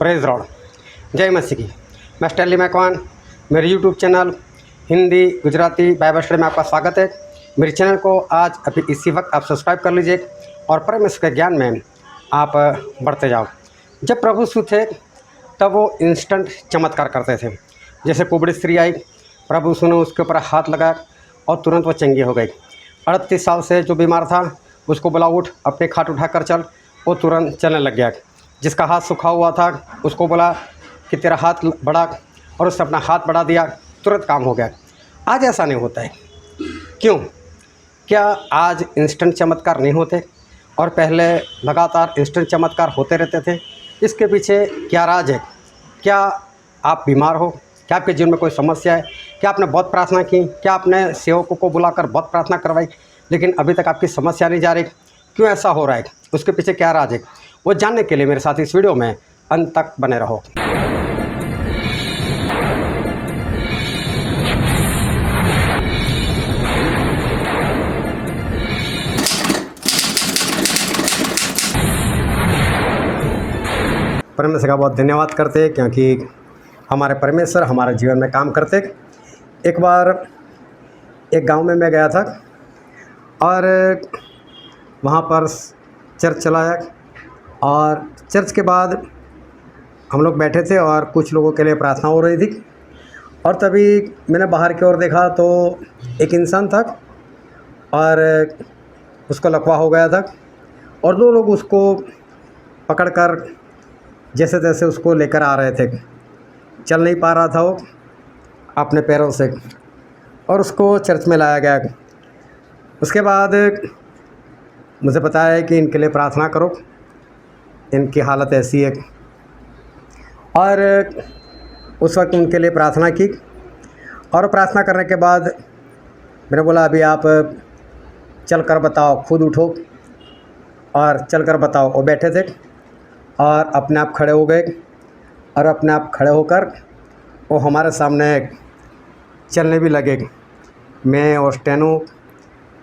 Praise Lord, जय मसीह की। मैं स्टैनली मैकवान, मेरे YouTube channel Hindi Gujarati Bible study में आपका स्वागत है। मेरे चैनल को आज अभी इसी वक्त आप सब्सक्राइब कर लीजिए और परमेश्वर के ज्ञान में आप बढ़ते जाओ। जब प्रभु यीशु थे तब वो इंस्टेंट चमत्कार करते थे। जैसे कुबड़ी स्त्री आई, प्रभु यीशु ने उसके ऊपर हाथ लगाया और तुरंत वो चंगी हो गई। 38 साल से जो बीमार था उसको बोला उठ, अपने खाट उठा कर चल, वो तुरंत चलने लग गया। जिसका हाथ सूखा हुआ था उसको बोला कि तेरा हाथ बढ़ा, और उसने अपना हाथ बढ़ा दिया, तुरंत काम हो गया। आज ऐसा नहीं होता है। क्यों? क्या आज इंस्टेंट चमत्कार नहीं होते और पहले लगातार इंस्टेंट चमत्कार होते रहते थे? इसके पीछे क्या राज है? क्या आप बीमार हो? क्या आपके जीवन में कोई समस्या है? क्या आपने बहुत प्रार्थना की? क्या आपने सेवकों को बुलाकर बहुत प्रार्थना करवाई लेकिन अभी तक आपकी समस्या नहीं जा रही? क्यों ऐसा हो रहा है? उसके पीछे क्या राज है? वो जानने के लिए मेरे साथ इस वीडियो में अंत तक बने रहो। परमेश्वर का बहुत धन्यवाद करते हैं क्योंकि हमारे परमेश्वर हमारे जीवन में काम करते। एक बार एक गांव में मैं गया था और वहाँ पर चर्च चलाया और चर्च के बाद हम लोग बैठे थे और कुछ लोगों के लिए प्रार्थना हो रही थी। और तभी मैंने बाहर की ओर देखा तो एक इंसान था और उसको लकवा हो गया था और दो लोग उसको पकड़कर जैसे तैसे उसको लेकर आ रहे थे। चल नहीं पा रहा था वो अपने पैरों से और उसको चर्च में लाया गया। उसके बाद मुझे बताया कि इनके लिए प्रार्थना करो, इनकी हालत ऐसी है। और उस वक्त उनके लिए प्रार्थना की और प्रार्थना करने के बाद मैंने बोला अभी आप चल कर बताओ, खुद उठो और चल कर बताओ। वो बैठे थे और अपने आप खड़े हो गए और अपने आप खड़े होकर वो हमारे सामने चलने भी लगे। मैं और स्टेनू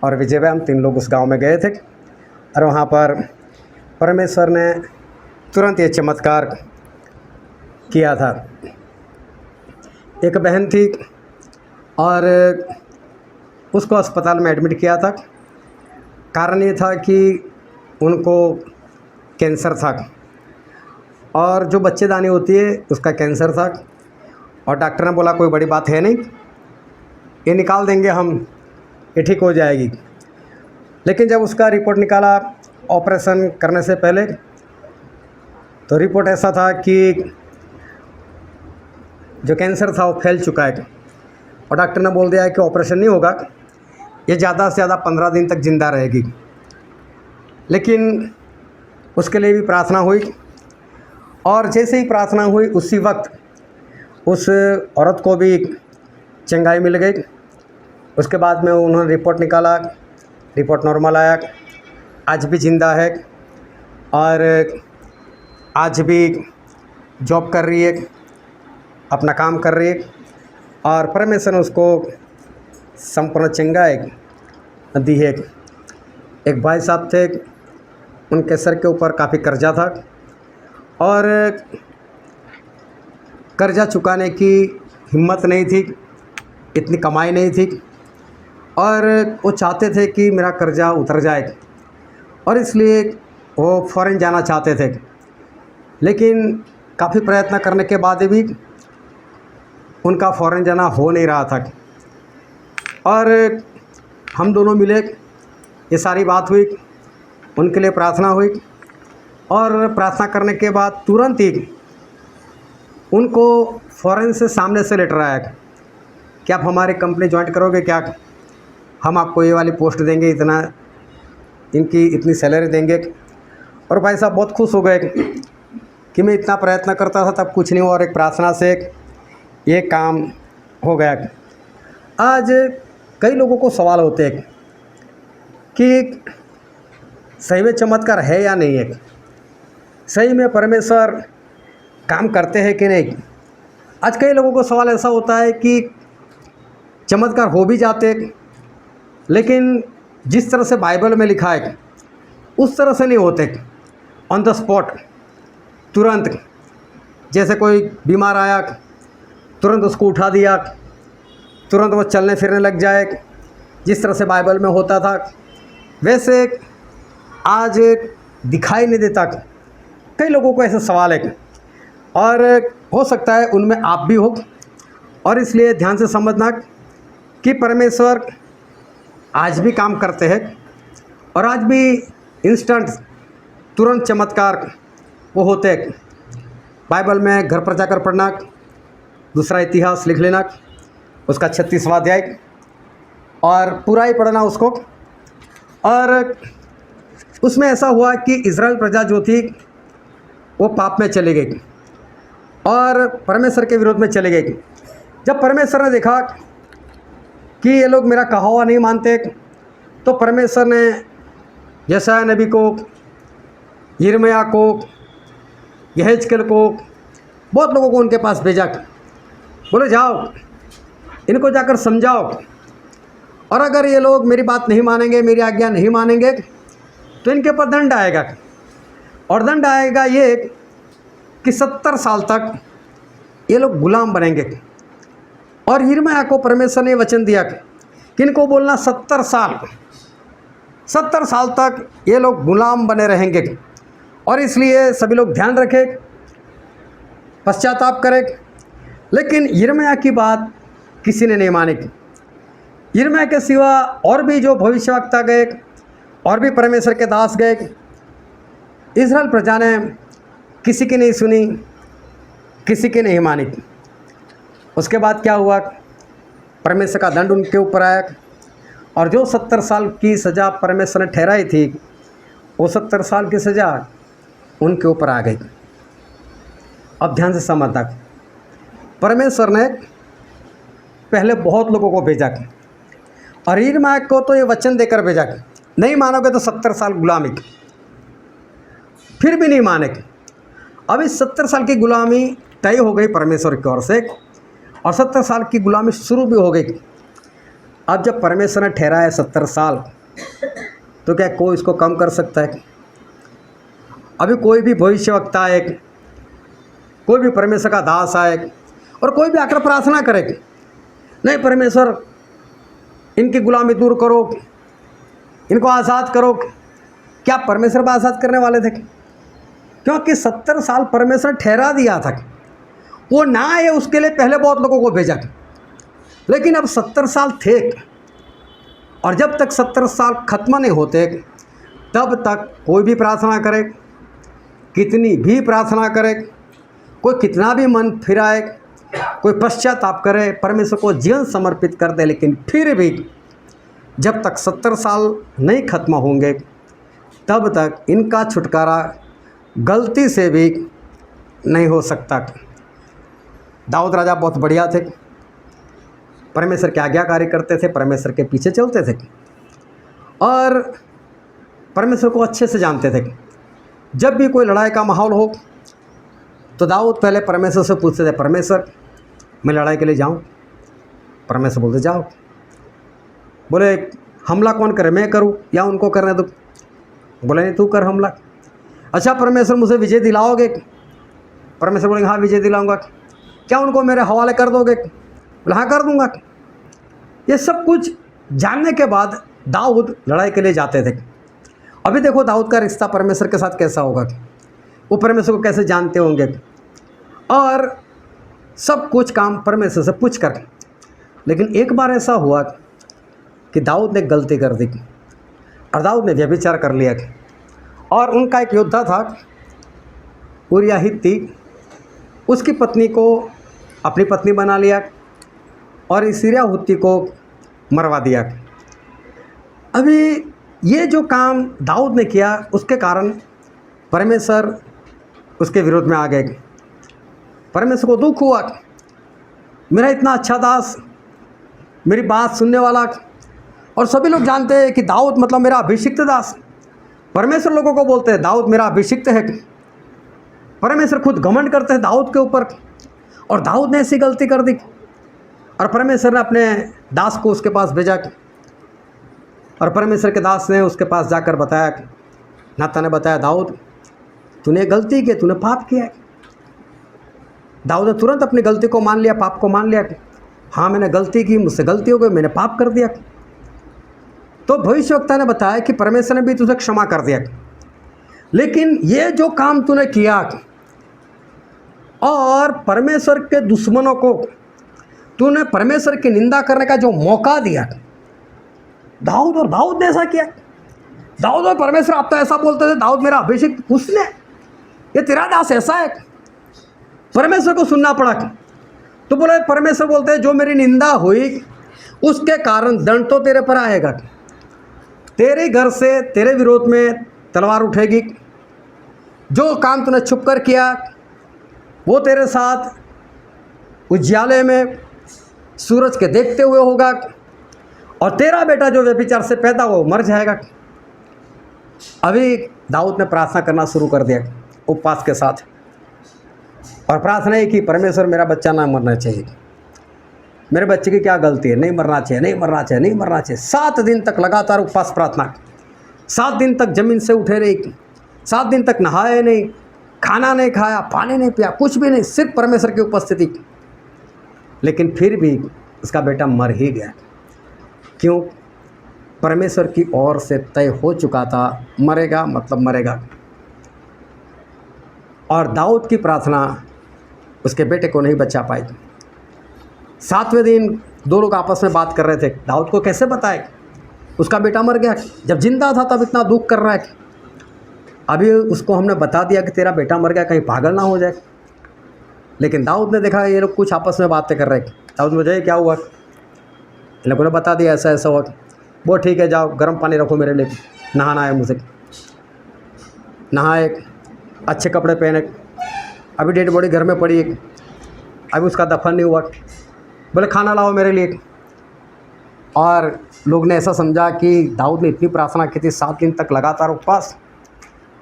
और विजय भाई, हम 3 लोग उस गांव में गए थे और वहाँ पर परमेश्वर ने तुरंत ये चमत्कार किया था। एक बहन थी और उसको अस्पताल में एडमिट किया था। कारण ये था कि उनको कैंसर था और जो बच्चेदानी होती है उसका कैंसर था और डॉक्टर ने बोला कोई बड़ी बात है नहीं, ये निकाल देंगे हम, ये ठीक हो जाएगी। लेकिन जब उसका रिपोर्ट निकाला ऑपरेशन करने से पहले तो रिपोर्ट ऐसा था कि जो कैंसर था वो फैल चुका है और डॉक्टर ने बोल दिया है कि ऑपरेशन नहीं होगा, ये ज़्यादा से ज़्यादा 15 दिन तक ज़िंदा रहेगी। लेकिन उसके लिए भी प्रार्थना हुई और जैसे ही प्रार्थना हुई उसी वक्त उस औरत को भी चंगाई मिल गई। उसके बाद में उन्होंने रिपोर्ट निकाला, रिपोर्ट नॉर्मल आया, आज भी ज़िंदा है और आज भी जॉब कर रही है, अपना काम कर रही है और परमेश्वर ने उसको संपूर्ण चंगाई दी है। एक भाई साहब थे, उनके सर के ऊपर काफ़ी कर्जा था और कर्जा चुकाने की हिम्मत नहीं थी, इतनी कमाई नहीं थी और वो चाहते थे कि मेरा कर्जा उतर जाए और इसलिए वो फ़ॉरेन जाना चाहते थे। लेकिन काफ़ी प्रयत्न करने के बाद भी उनका फ़ॉरेन जाना हो नहीं रहा था और हम दोनों मिले, ये सारी बात हुई, उनके लिए प्रार्थना हुई और प्रार्थना करने के बाद तुरंत ही उनको फ़ॉरेन से सामने से लेटर आया कि आप हमारी कंपनी ज्वाइन करोगे क्या, हम आपको ये वाली पोस्ट देंगे, इतना इनकी इतनी सैलरी देंगे। और भाई साहब बहुत खुश हो गए कि मैं इतना प्रयत्न करता था तब कुछ नहीं हुआ और एक प्रार्थना से ये काम हो गया। आज कई लोगों को सवाल होते हैं कि सही में चमत्कार है या नहीं है, सही में परमेश्वर काम करते हैं कि नहीं। आज कई लोगों को सवाल ऐसा होता है कि चमत्कार हो भी जाते लेकिन जिस तरह से बाइबल में लिखा है उस तरह से नहीं होते, ऑन द स्पॉट तुरंत जैसे कोई बीमार आया तुरंत उसको उठा दिया, तुरंत वो चलने फिरने लग जाए, जिस तरह से बाइबल में होता था, वैसे आज दिखाई नहीं देता। कई लोगों को ऐसा सवाल है और हो सकता है उनमें आप भी हो, और इसलिए ध्यान से समझना कि परमेश्वर आज भी काम करते हैं और आज भी इंस्टेंट तुरंत चमत्कार वो होते हैं। बाइबल में घर पर जाकर पढ़ना, दूसरा इतिहास लिख लेना, उसका 36वां अध्याय और पूरा ही पढ़ना उसको। और उसमें ऐसा हुआ कि इज़राइल प्रजा जो थी वो पाप में चली गई और परमेश्वर के विरोध में चली गई। जब परमेश्वर ने देखा कि ये लोग मेरा कहा हुआ नहीं मानते, तो परमेश्वर ने यशायाह नबी को, यिर्मयाह को, यहेजकेल को, बहुत लोगों को उनके पास भेजा। बोले जाओ इनको जाकर समझाओ, और अगर ये लोग मेरी बात नहीं मानेंगे, मेरी आज्ञा नहीं मानेंगे, तो इनके ऊपर दंड आएगा। और दंड आएगा ये कि 70 साल तक ये लोग गुलाम बनेंगे। और यिर्मयाह को परमेश्वर ने वचन दिया कि इनको बोलना 70 साल तक ये लोग गुलाम बने रहेंगे। और इसलिए सभी लोग ध्यान रखें, पश्चाताप करें। लेकिन यिर्मयाह की बात किसी ने नहीं मानी। यिर्मयाह के सिवा और भी जो भविष्यवक्ता गए और भी परमेश्वर के दास गए, इज़राइल प्रजा ने किसी की नहीं सुनी, किसी की नहीं मानी। उसके बाद क्या हुआ, परमेश्वर का दंड उनके ऊपर आया और जो 70 साल की सज़ा परमेश्वर ने ठहराई थी, वो 70 साल की सज़ा उनके ऊपर आ गई। अब ध्यान से समझना, परमेश्वर ने पहले बहुत लोगों को भेजा और यिर्मयाह को तो ये वचन देकर भेजा, नहीं मानोगे तो 70 साल गुलामी। फिर भी नहीं माने। अब इस 70 साल की गुलामी तय हो गई परमेश्वर की ओर से, और 70 साल की गुलामी शुरू भी हो गई। अब जब परमेश्वर ने ठहराया 70 साल, तो क्या कोई इसको कम कर सकता है? अभी कोई भी भविष्यवक्ता आए, कोई भी परमेश्वर का दास आए और कोई भी आकर प्रार्थना करे, नहीं परमेश्वर इनकी गुलामी दूर करो, इनको आज़ाद करो, क्या परमेश्वर को आज़ाद करने वाले थे? क्योंकि 70 साल परमेश्वर ठहरा दिया था, वो ना आए उसके लिए पहले बहुत लोगों को भेजा। लेकिन अब 70 साल थे, और जब तक 70 साल खत्म नहीं होते तब तक कोई भी प्रार्थना करे, कितनी भी प्रार्थना करे, कोई कितना भी मन फिराए, कोई पश्चाताप करे, परमेश्वर को जीवन समर्पित कर दे, लेकिन फिर भी जब तक 70 साल नहीं खत्म होंगे तब तक इनका छुटकारा गलती से भी नहीं हो सकता। दाऊद राजा बहुत बढ़िया थे, परमेश्वर की आज्ञाकारी करते थे, परमेश्वर के पीछे चलते थे और परमेश्वर को अच्छे से जानते थे। जब भी कोई लड़ाई का माहौल हो तो दाऊद पहले परमेश्वर से पूछते थे, परमेश्वर मैं लड़ाई के लिए जाऊं? परमेश्वर बोलते जाओ। बोले हमला कौन करे, मैं करूं या उनको करने दो? बोले नहीं तू कर हमला। अच्छा परमेश्वर मुझे विजय दिलाओगे? परमेश्वर बोलेंगे हाँ विजय दिलाऊंगा। क्या उनको मेरे हवाले कर दोगे? बोले हाँ कर दूंगा। ये सब कुछ जानने के बाद दाऊद लड़ाई के लिए जाते थे। अभी देखो दाऊद का रिश्ता परमेश्वर के साथ कैसा होगा, वो परमेश्वर को कैसे जानते होंगे, और सब कुछ काम परमेश्वर से पूछ कर। लेकिन एक बार ऐसा हुआ कि दाऊद ने गलती कर दी और दाऊद ने व्यभिचार कर लिया। और उनका एक योद्धा था उरिय्याह हित्ती, उसकी पत्नी को अपनी पत्नी बना लिया और इस उरिय्याह हित्ती को मरवा दिया। अभी ये जो काम दाऊद ने किया, उसके कारण परमेश्वर उसके विरोध में आ गए। परमेश्वर को दुख हुआ, मेरा इतना अच्छा दास, मेरी बात सुनने वाला, और सभी लोग जानते हैं कि दाऊद मतलब मेरा अभिषिक्त दास। परमेश्वर लोगों को बोलते हैं दाऊद मेरा अभिषिक्त है। परमेश्वर खुद घमंड करते हैं दाऊद के ऊपर, और दाऊद ने ऐसी गलती कर दी और परमेश्वर ने अपने दास को उसके पास भेजा और परमेश्वर के दास ने उसके पास जाकर बताया, नातान ने बताया दाऊद तूने गलती की, तूने पाप किया है। दाऊद ने तुरंत अपनी गलती को मान लिया, पाप को मान लिया। हाँ, मैंने गलती की, मुझसे गलती हो गई, मैंने पाप कर दिया। तो भविष्यवक्ता ने बताया कि परमेश्वर ने भी तुझे क्षमा कर दिया, लेकिन ये जो काम तूने किया और परमेश्वर के दुश्मनों को तूने परमेश्वर की निंदा करने का जो मौका दिया, दाऊद ने ऐसा किया। दाऊद और परमेश्वर आप तो ऐसा बोलते थे, दाऊद मेरा अभिषेक, उसने, ये तेरा दास ऐसा है। परमेश्वर को सुनना पड़ा। तो बोले, परमेश्वर बोलते हैं जो मेरी निंदा हुई उसके कारण दंड तो तेरे पर आएगा, तेरे घर से तेरे विरोध में तलवार उठेगी, जो काम तूने छुप कर किया वो तेरे साथ उजियाले में सूरज के देखते हुए होगा, और तेरा बेटा जो व्यभिचार से पैदा हो मर जाएगा। अभी दाऊद ने प्रार्थना करना शुरू कर दिया उपवास के साथ, और प्रार्थना ही कि परमेश्वर मेरा बच्चा ना मरना चाहिए, मेरे बच्चे की क्या गलती है, नहीं मरना चाहिए, नहीं मरना चाहिए, नहीं मरना चाहिए। 7 दिन तक लगातार उपवास प्रार्थना, 7 दिन तक ज़मीन से उठे नहीं, 7 दिन तक नहाए नहीं, खाना नहीं खाया, पानी नहीं पिया, कुछ भी नहीं, सिर्फ परमेश्वर की उपस्थिति। लेकिन फिर भी उसका बेटा मर ही गया। क्यों? परमेश्वर की ओर से तय हो चुका था, मरेगा मतलब मरेगा। और दाऊद की प्रार्थना उसके बेटे को नहीं बचा पाई। 7वें दिन 2 लोग आपस में बात कर रहे थे, दाऊद को कैसे बताए उसका बेटा मर गया, जब जिंदा था तब इतना दुख कर रहा है। अभी उसको हमने बता दिया कि तेरा बेटा मर गया, कहीं पागल ना हो जाए। लेकिन दाऊद ने देखा ये लोग कुछ आपस में बातें कर रहे। दाऊद मुझे क्या हुआ, इन लोगों ने बता दिया ऐसा ऐसा हुआ। वो ठीक है, जाओ गर्म पानी रखो मेरे लिए, नहाना है मुझे। नहाए, अच्छे कपड़े पहने, अभी डेड बॉडी घर में पड़ी है, अभी उसका दफन नहीं हुआ। बोले खाना लाओ मेरे लिए। और लोग ने ऐसा समझा कि दाऊद ने इतनी प्रार्थना की थी, 7 दिन तक लगातार उपवास,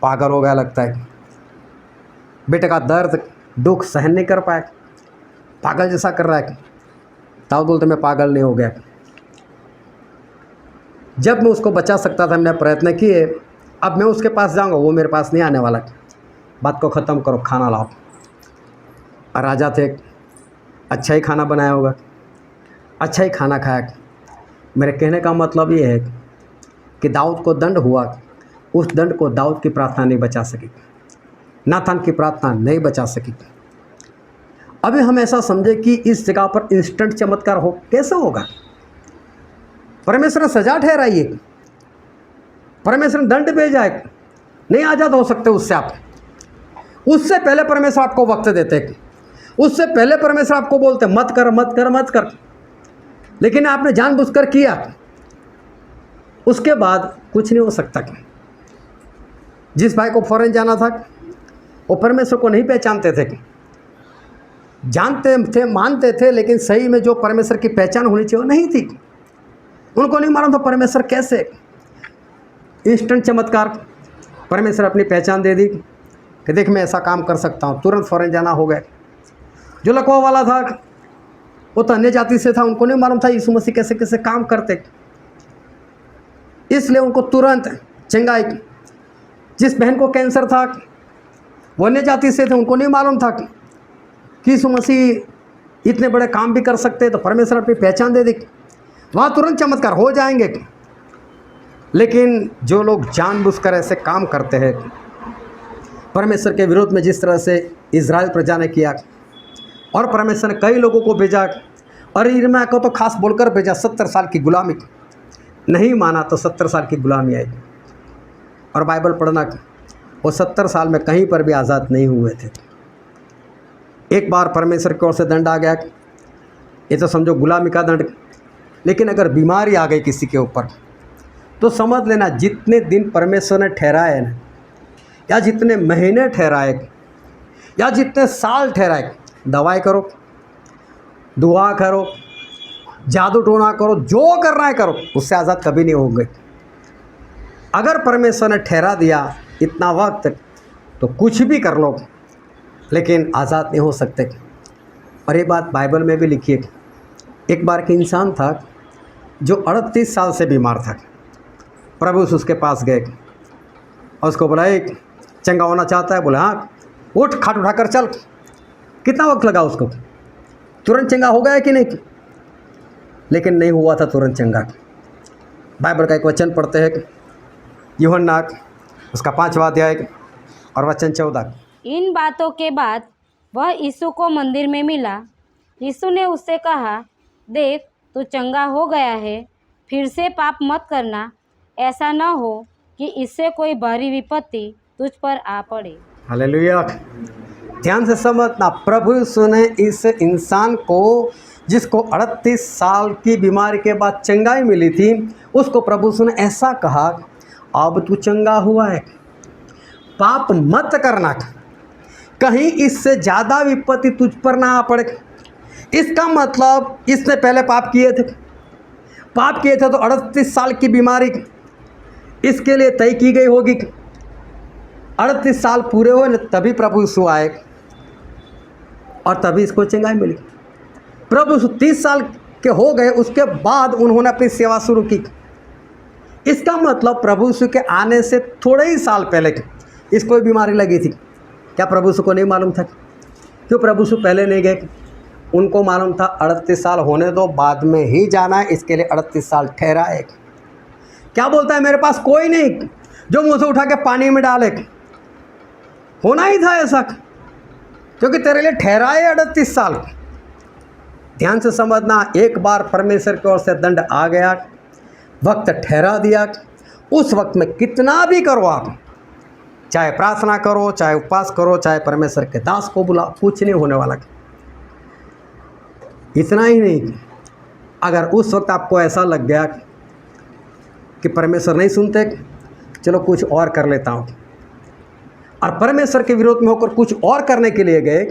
पागल हो गया लगता है। बेटे का दर्द दुख सहन नहीं कर पाया, पागल जैसा कर रहा है। दाऊद बोलते मैं पागल नहीं हो गया, जब मैं उसको बचा सकता था मैंने प्रयत्न किए, अब मैं उसके पास जाऊंगा, वो मेरे पास नहीं आने वाला। बात को ख़त्म करो, खाना लाओ। और राजा थे, अच्छा ही खाना बनाया होगा, अच्छा ही खाना खाया। मेरे कहने का मतलब ये है कि दाऊद को दंड हुआ, उस दंड को दाऊद की प्रार्थना नहीं बचा सकी, नातान की प्रार्थना नहीं बचा सकी। अभी हम ऐसा समझे कि इस जगह पर इंस्टेंट चमत्कार हो, कैसे होगा? परमेश्वर ने सजा ठहराई है, परमेश्वर ने दंड भेजा है, नहीं आज़ाद हो सकते उससे आप। उससे पहले परमेश्वर आपको वक्त देते, उससे पहले परमेश्वर आपको बोलते मत कर मत कर मत कर, लेकिन आपने जानबूझकर किया, उसके बाद कुछ नहीं हो सकता। जिस भाई को फॉरेन जाना था वो परमेश्वर को नहीं पहचानते थे, जानते थे मानते थे, लेकिन सही में जो परमेश्वर की पहचान होनी चाहिए वो नहीं थी। उनको नहीं मालूम था परमेश्वर कैसे। इंस्टेंट चमत्कार, परमेश्वर अपनी पहचान दे दी कि देख मैं ऐसा काम कर सकता हूँ, तुरंत फॉरेन जाना हो गया। जो लकवा वाला था वो तो अन्य जाति से था, उनको नहीं मालूम था यीशु मसीह कैसे कैसे काम करते, इसलिए उनको तुरंत चंगाई। जिस बहन को कैंसर था वो अन्य जाति से थे, उनको नहीं मालूम था कि यीशु मसीह इतने बड़े काम भी कर सकते, तो परमेश्वर अपनी पहचान दे दी, वहाँ तुरंत चमत्कार हो जाएंगे। लेकिन जो लोग जानबूझकर ऐसे काम करते हैं, परमेश्वर के विरोध में, जिस तरह से इज़राइल प्रजा ने किया, और परमेश्वर ने कई लोगों को भेजा, और यिर्मयाह को तो खास बोलकर भेजा 70 साल की गुलामी, नहीं माना तो 70 साल की गुलामी आई। और बाइबल पढ़ना, वो 70 साल में कहीं पर भी आज़ाद नहीं हुए थे। एक बार परमेश्वर की ओर से दंड आ गया, ये तो समझो गुलामी का दंड। लेकिन अगर बीमारी आ गई किसी के ऊपर तो समझ लेना जितने दिन परमेश्वर ने ठहराए ना, या जितने महीने ठहराए, या जितने साल ठहराए, दवाई करो, दुआ करो, जादू टोना करो, जो करना है करो, उससे आज़ाद कभी नहीं होंगे। अगर परमेश्वर ने ठहरा दिया इतना वक्त तो कुछ भी कर लो, लेकिन आज़ाद नहीं हो सकते। और ये बात बाइबल में भी लिखी है। एक बार एक इंसान था जो 38 साल से बीमार था। प्रभु उसके पास गए और उसको बोला एक चंगा होना चाहता है? बोला हाँ, उठ, खाट उठाकर चल। कितना वक्त लगा उसको? तुरंत चंगा हो गया कि नहीं? लेकिन नहीं हुआ था तुरंत चंगा। बाइबल का एक वचन पढ़ते हैं, यूहन्ना उसका 5वां अध्याय और वचन 14। इन बातों के बाद वह यीशु को मंदिर में मिला। यीशु ने उससे कहा, देख तू चंगा हो गया है, फिर से पाप मत करना, ऐसा न हो कि इससे कोई भारी विपत्ति तुझ पर आ पड़े। हालेलुया। ध्यान से समझना, प्रभु यीशु ने इस इंसान को जिसको 38 साल की बीमारी के बाद चंगाई मिली थी, उसको प्रभु यीशु ने ऐसा कहा, अब तू चंगा हुआ है, पाप मत करना, कहीं इससे ज़्यादा विपत्ति तुझ पर ना आ पड़े। इसका मतलब इसने पहले पाप किए थे तो 38 साल की बीमारी इसके लिए तय की गई होगी। 38 साल पूरे हुए तभी प्रभु यीशु आए और तभी इसको चंगाई मिली। प्रभु यीशु 30 साल के हो गए, उसके बाद उन्होंने अपनी सेवा शुरू की। इसका मतलब प्रभु यीशु के आने से थोड़े ही साल पहले इसको बीमारी लगी थी। क्या प्रभु यीशु को नहीं मालूम था? क्यों प्रभु यीशु पहले नहीं गए? उनको मालूम था 38 साल होने दो, बाद में ही जाना है, इसके लिए 38 साल ठहरा है। क्या बोलता है, मेरे पास कोई नहीं जो मुझे उठा के पानी में डाले। होना ही था ऐसा, क्योंकि तेरे लिए ठहरा है 38 साल। ध्यान से समझना, एक बार परमेश्वर की ओर से दंड आ गया, वक्त ठहरा दिया, उस वक्त में कितना भी करो आप, चाहे प्रार्थना करो, चाहे उपवास करो, चाहे परमेश्वर के दास को बुला, कुछ नहीं होने वाला। इतना ही नहीं, अगर उस वक्त आपको ऐसा लग गया कि परमेश्वर नहीं सुनते, चलो कुछ और कर लेता हूँ, और परमेश्वर के विरोध में होकर कुछ और करने के लिए गए,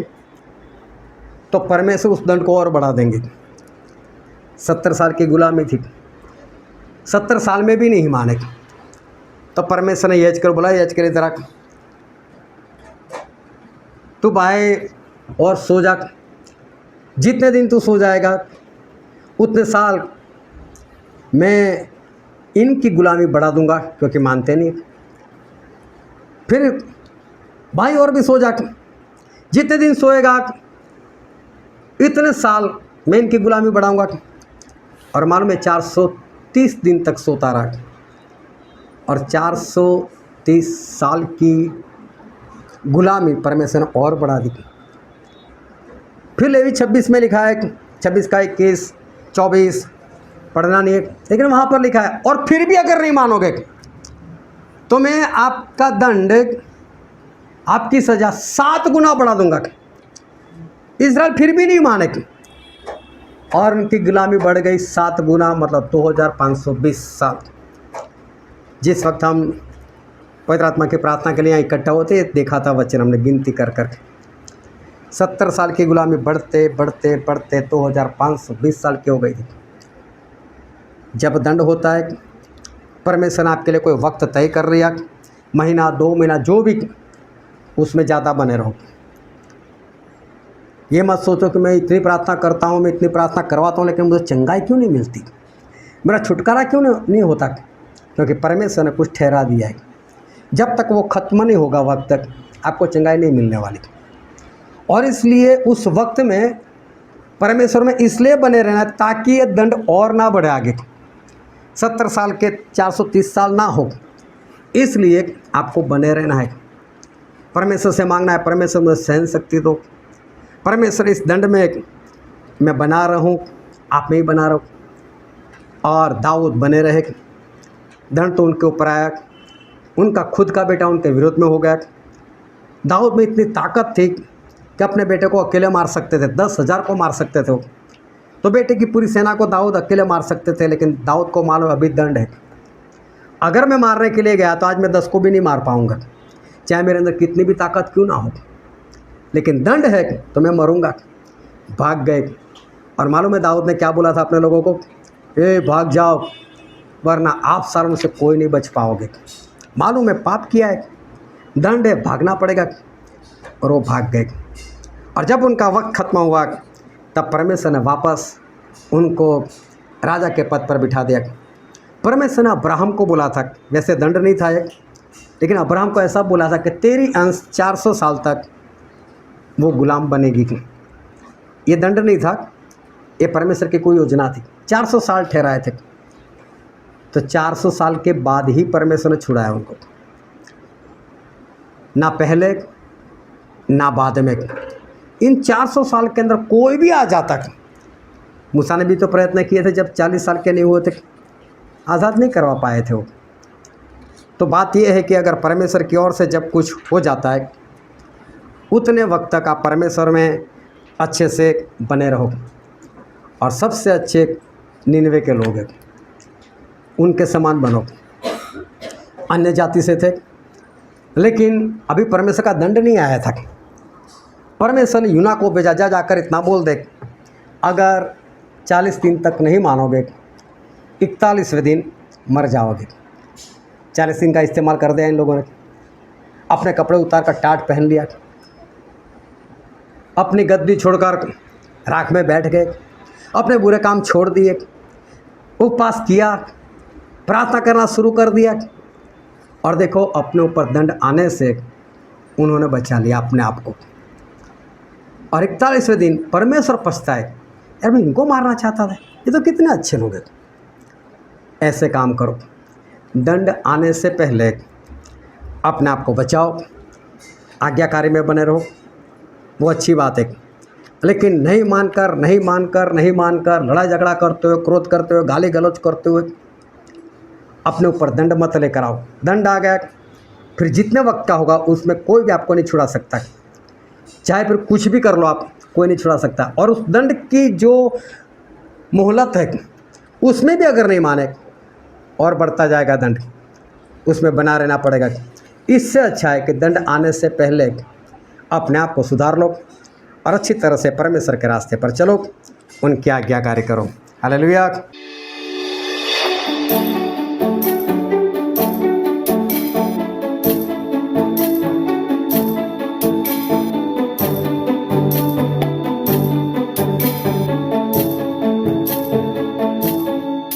तो परमेश्वर उस दंड को और बढ़ा देंगे। 70 साल की गुलामी थी, 70 साल में भी नहीं माने, तो परमेश्वर ने याजक को बुलाया, याजक ने जरा तू बाहर और सो जा, जितने दिन तू सो जाएगा उतने साल मैं इनकी गुलामी बढ़ा दूंगा, क्योंकि मानते नहीं। फिर भाई और भी सो जा, जितने दिन सोएगा इतने साल मैं इनकी गुलामी बढ़ाऊंगा। और मालूम है 430 दिन तक सोता रहा, और 430 साल की गुलामी परमेश्वर ने और बढ़ा दी। फिर लेवी 26 में लिखा है, 26 का 21, 24 पढ़ना नहीं है, लेकिन वहाँ पर लिखा है, और फिर भी अगर नहीं मानोगे तो मैं आपका दंड, आपकी सज़ा 7 गुना बढ़ा दूंगा। इस्राएल फिर भी नहीं माने, और उनकी गुलामी बढ़ गई 7 गुना, मतलब 2520 साल। जिस वक्त हम पवित्र आत्मा की प्रार्थना के लिए यहाँ इकट्ठा होते, देखा था वचन हमने गिनती कर कर 70 साल की गुलामी बढ़ते बढ़ते बढ़ते 2520 साल की हो गई थी। जब दंड होता है, परमेश्वर ने आपके लिए कोई वक्त तय कर लिया, महीना 2 महीना जो भी, उसमें ज़्यादा बने रहो। ये मत सोचो कि मैं इतनी प्रार्थना करता हूँ, मैं इतनी प्रार्थना करवाता हूँ, लेकिन मुझे चंगाई क्यों नहीं मिलती, मेरा छुटकारा क्यों नहीं होता, क्योंकि परमेश्वर ने कुछ ठहरा दिया है। जब तक वो ख़त्म नहीं होगा वक्त तक आपको चंगाई नहीं मिलने वाली। और इसलिए उस वक्त में परमेश्वर में इसलिए बने रहना ताकि ये दंड और ना बढ़े आगे, 70 साल के 430 साल ना हो, इसलिए आपको बने रहना है। परमेश्वर से मांगना है, परमेश्वर मुझे सहन शक्ति दो, परमेश्वर इस दंड में मैं बना रहूं, आप में ही बना रहो। और दाऊद बने रहे, दंड तो उनके ऊपर आया, उनका खुद का बेटा उनके विरोध में हो गया। दाऊद में इतनी ताकत थी कि अपने बेटे को अकेले मार सकते थे, 10,000 को मार सकते थे वो, तो बेटे की पूरी सेना को दाऊद अकेले मार सकते थे। लेकिन दाऊद को मानो अभी दंड है, अगर मैं मारने के लिए गया तो आज मैं 10 को भी नहीं मार पाऊंगा, चाहे मेरे अंदर कितनी भी ताकत क्यों ना हो, लेकिन दंड है तो मैं मरूंगा। भाग गए, और मालूम है दाऊद ने क्या बोला था अपने लोगों को, ए भाग जाओ, वरना आप सालों से कोई नहीं बच पाओगे। मालूम है पाप किया है, दंड है, भागना पड़ेगा, और वो भाग गए। और जब उनका वक्त ख़त्म हुआ तब परमेश्वर ने वापस उनको राजा के पद पर बिठा दिया। परमेश्वर ने अब्राहम को बोला था, वैसे दंड नहीं था एक, लेकिन अब्राहम को ऐसा बोला था कि तेरी अंश 400 साल तक वो गुलाम बनेगी। ये दंड नहीं था, ये परमेश्वर की कोई योजना थी। 400 साल ठहराए थे, तो 400 साल के बाद ही परमेश्वर ने छुड़ाया उनको, ना पहले ना बाद में। इन 400 साल के अंदर कोई भी आ जाता। मूसा ने भी तो प्रयत्न किए थे, जब 40 साल के नहीं हुए थे, आज़ाद नहीं करवा पाए थे वो। तो बात यह है कि अगर परमेश्वर की ओर से जब कुछ हो जाता है, उतने वक्त तक आप परमेश्वर में अच्छे से बने रहो। और सबसे अच्छे निनवे के लोग हैं, उनके समान बनो। अन्य जाति से थे, लेकिन अभी परमेश्वर का दंड नहीं आया था। परमेश्वर ने यूना को भेजा, जा जाकर इतना बोल दे, अगर 40 दिन तक नहीं मानोगे, 41वें दिन मर जाओगे। 40 दिन का इस्तेमाल कर दिया इन लोगों ने। अपने कपड़े उतार कर टाट पहन लिया, अपनी गद्दी छोड़कर राख में बैठ गए, अपने बुरे काम छोड़ दिए, उपवास किया, प्रार्थना करना शुरू कर दिया। और देखो, अपने ऊपर दंड आने से उन्होंने बचा लिया अपने आप को। और 41वें दिन परमेश्वर पछताए, यार मैं इनको मारना चाहता था, ये तो कितने अच्छे लोग हैं। ऐसे काम करो, दंड आने से पहले अपने आप को बचाओ, आज्ञाकारी में बने रहो, वो अच्छी बात है। लेकिन नहीं मानकर लड़ाई झगड़ा करते हुए, क्रोध करते हुए, गाली गलौज करते हुए अपने ऊपर दंड मत लेकर आओ। दंड आ गया, फिर जितने वक्त का होगा उसमें कोई भी आपको नहीं छुड़ा सकता। चाहे फिर कुछ भी कर लो आप, कोई नहीं छुड़ा सकता। और उस दंड की जो मोहलत है, उसमें भी अगर नहीं माने, और बढ़ता जाएगा दंड, उसमें बना रहना पड़ेगा। इससे अच्छा है कि दंड आने से पहले अपने आप को सुधार लो और अच्छी तरह से परमेश्वर के रास्ते पर चलो, उनकी आज्ञाकारी करो। हालेलुया।